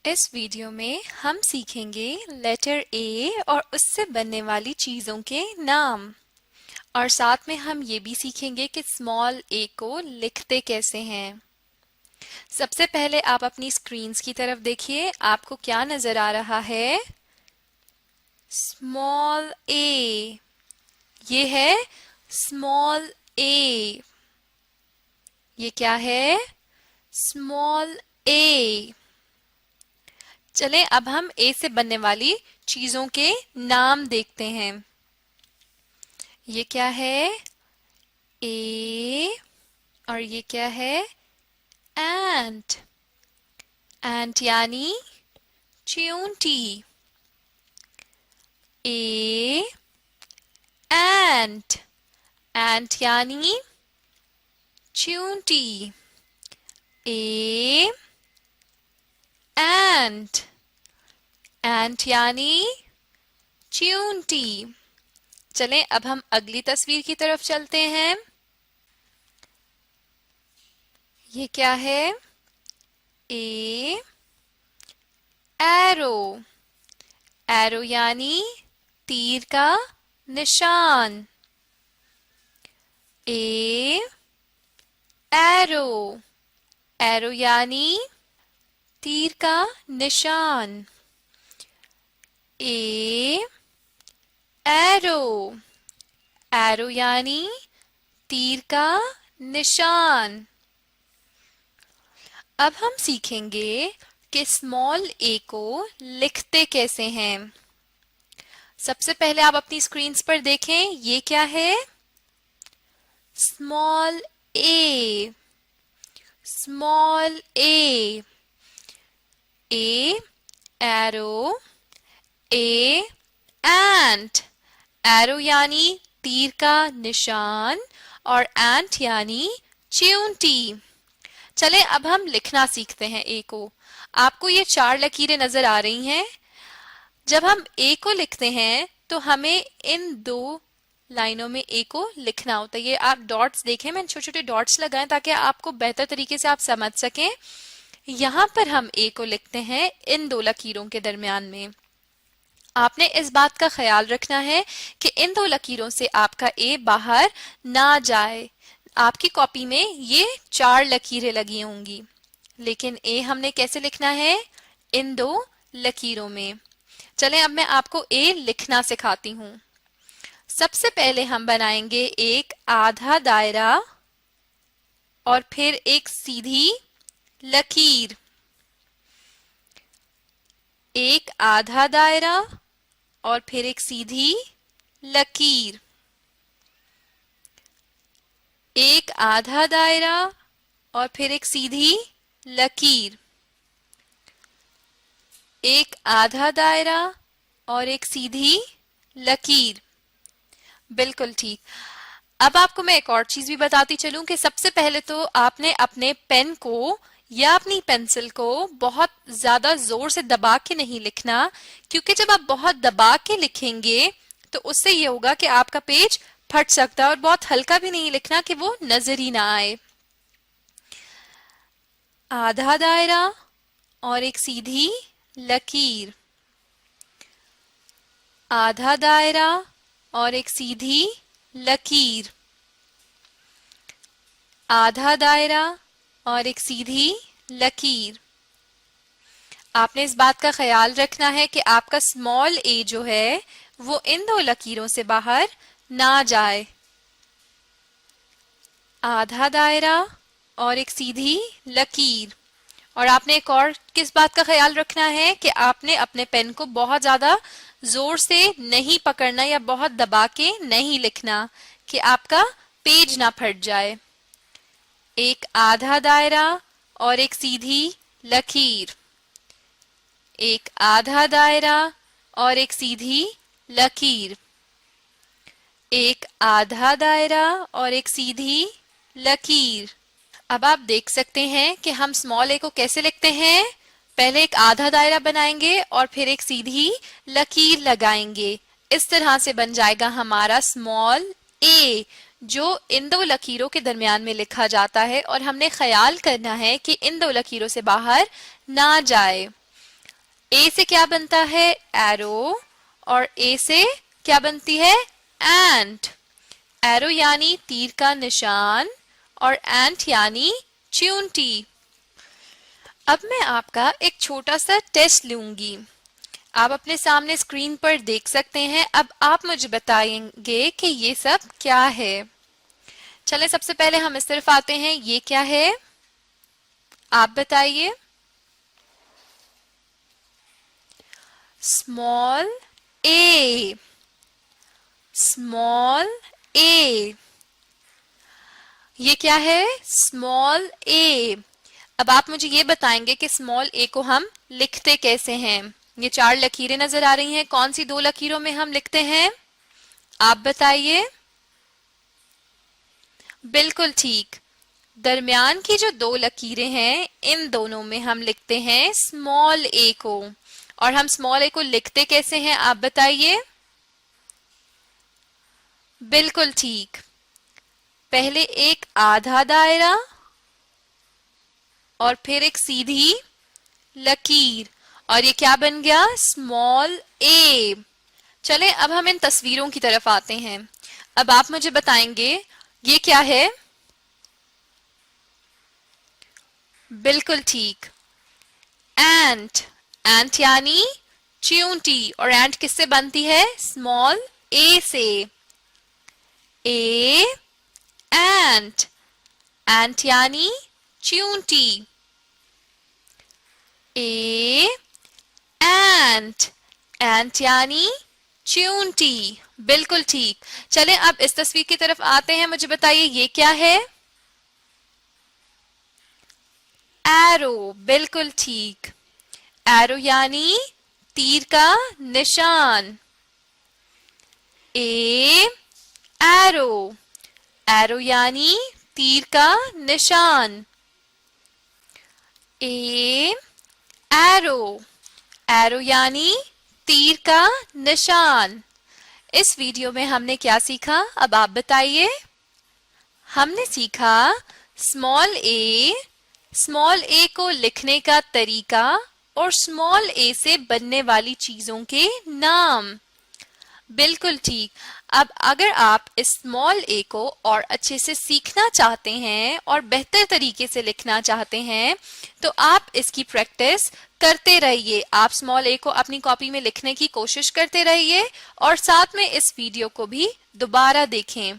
इस वीडियो में हम सीखेंगे लेटर ए और उससे बनने वाली चीज़ों के नाम और साथ में हम ये भी सीखेंगे कि स्मॉल ए को लिखते कैसे हैं। सबसे पहले आप अपनी स्क्रीन्स की तरफ देखिए, आपको क्या नजर आ रहा है? स्मॉल ए, ये है स्मॉल ए। ये क्या है? स्मॉल ए। चलें अब हम ए से बनने वाली चीजों के नाम देखते हैं। ये क्या है? ए। और ये क्या है? एंट। एंट यानी चींटी। ए एंट। एंट यानी चींटी। ए एंट। एंट यानी चींटी। चलें अब हम अगली तस्वीर की तरफ चलते हैं। ये क्या है? ए एरो। एरो यानी तीर का निशान। ए एरो। एरो यानी तीर का निशान। ए एरो। एरो यानी तीर का निशान। अब हम सीखेंगे कि स्मॉल ए को लिखते कैसे हैं। सबसे पहले आप अपनी स्क्रीन्स पर देखें, ये क्या है? स्मॉल ए। स्मॉल ए। ए एरो। ए एंट। एरो यानी तीर का निशान और एंट यानी चींटी। चलें अब हम लिखना सीखते हैं ए को। आपको ये 4 लकीरें नजर आ रही हैं। जब हम ए को लिखते हैं तो हमें इन 2 लाइनों में ए को लिखना होता है। ये आप डॉट्स देखें, मैंने छोटे छोटे डॉट्स लगाए ताकि आपको बेहतर तरीके से आप समझ सकें। यहां पर हम ए को लिखते हैं इन 2 लकीरों के दरमियान में। आपने इस बात का ख्याल रखना है कि इन 2 लकीरों से आपका ए बाहर ना जाए। आपकी कॉपी में ये 4 लकीरें लगी होंगी, लेकिन ए हमने कैसे लिखना है? इन 2 लकीरों में। चलें अब मैं आपको ए लिखना सिखाती हूं। सबसे पहले हम बनाएंगे एक आधा दायरा और फिर एक सीधी लकीर। एक आधा दायरा और फिर एक सीधी लकीर। एक आधा दायरा और फिर एक सीधी लकीर। एक आधा दायरा और एक सीधी लकीर। बिल्कुल ठीक। अब आपको मैं एक और चीज भी बताती चलूं कि सबसे पहले तो आपने अपने पेन को या अपनी पेंसिल को बहुत ज्यादा जोर से दबा के नहीं लिखना, क्योंकि जब आप बहुत दबा के लिखेंगे तो उससे ये होगा कि आपका पेज फट सकता है। और बहुत हल्का भी नहीं लिखना कि वो नजर ही ना आए। आधा दायरा और एक सीधी लकीर। आधा दायरा और एक सीधी लकीर। आधा दायरा और एक सीधी लकीर। आपने इस बात का ख्याल रखना है कि आपका स्मॉल ए जो है वो इन 2 लकीरों से बाहर ना जाए। आधा दायरा और एक सीधी लकीर। और आपने एक और किस बात का ख्याल रखना है कि आपने अपने पेन को बहुत ज्यादा जोर से नहीं पकड़ना या बहुत दबा के नहीं लिखना कि आपका पेज ना फट जाए। एक आधा दायरा और एक सीधी लकीर। एक आधा दायरा और एक सीधी लकीर। एक आधा दायरा और एक सीधी लकीर। अब आप देख सकते हैं कि हम स्मॉल ए को कैसे लिखते हैं। पहले एक आधा दायरा बनाएंगे और फिर एक सीधी लकीर लगाएंगे। इस तरह से बन जाएगा हमारा स्मॉल ए, जो इन 2 लकीरों के दरमियान में लिखा जाता है। और हमने ख्याल करना है कि इन 2 लकीरों से बाहर ना जाए। ए से क्या बनता है? एरो, और ए से क्या बनती है? एंट। एरो यानी तीर का निशान और एंट यानी चींटी। अब मैं आपका एक छोटा सा टेस्ट लूंगी। आप अपने सामने स्क्रीन पर देख सकते हैं। अब आप मुझे बताएंगे कि ये सब क्या है। चलें, सबसे पहले हम इस तरफ आते हैं। ये क्या है? आप बताइए। स्मॉल ए, स्मॉल ए। ये क्या है? स्मॉल ए। अब आप मुझे ये बताएंगे कि स्मॉल ए को हम लिखते कैसे हैं। ये 4 लकीरें नजर आ रही हैं, कौन सी 2 लकीरों में हम लिखते हैं? आप बताइए। बिल्कुल ठीक, दरमियान की जो 2 लकीरें हैं इन दोनों में हम लिखते हैं स्मॉल ए को। और हम स्मॉल ए को लिखते कैसे हैं, आप बताइए। बिल्कुल ठीक, पहले एक आधा दायरा और फिर एक सीधी लकीर, और ये क्या बन गया? स्मॉल ए। चलें, अब हम इन तस्वीरों की तरफ आते हैं। अब आप मुझे बताएंगे ये क्या है? बिल्कुल ठीक, एंट। एंट यानी चींटी, और एंट किससे बनती है? स्मॉल ए से। ए एंट, एंट यानी चींटी। ए एंट, एंट यानी चींटी। बिल्कुल ठीक। चलें, अब इस तस्वीर की तरफ आते हैं। मुझे बताइए ये क्या है? एरो। बिल्कुल ठीक, एरो यानी तीर का निशान। ए एरो, एरो यानी तीर का निशान। ए एरो, एरो यानी तीर का निशान। इस वीडियो में हमने क्या सीखा, अब आप बताइए। हमने सीखा स्मॉल ए को लिखने का तरीका और स्मॉल ए से बनने वाली चीजों के नाम। बिल्कुल ठीक। अब अगर आप इस स्मॉल ए को और अच्छे से सीखना चाहते हैं और बेहतर तरीके से लिखना चाहते हैं तो आप इसकी प्रैक्टिस करते रहिए। आप स्मॉल ए को अपनी कॉपी में लिखने की कोशिश करते रहिए और साथ में इस वीडियो को भी दोबारा देखें।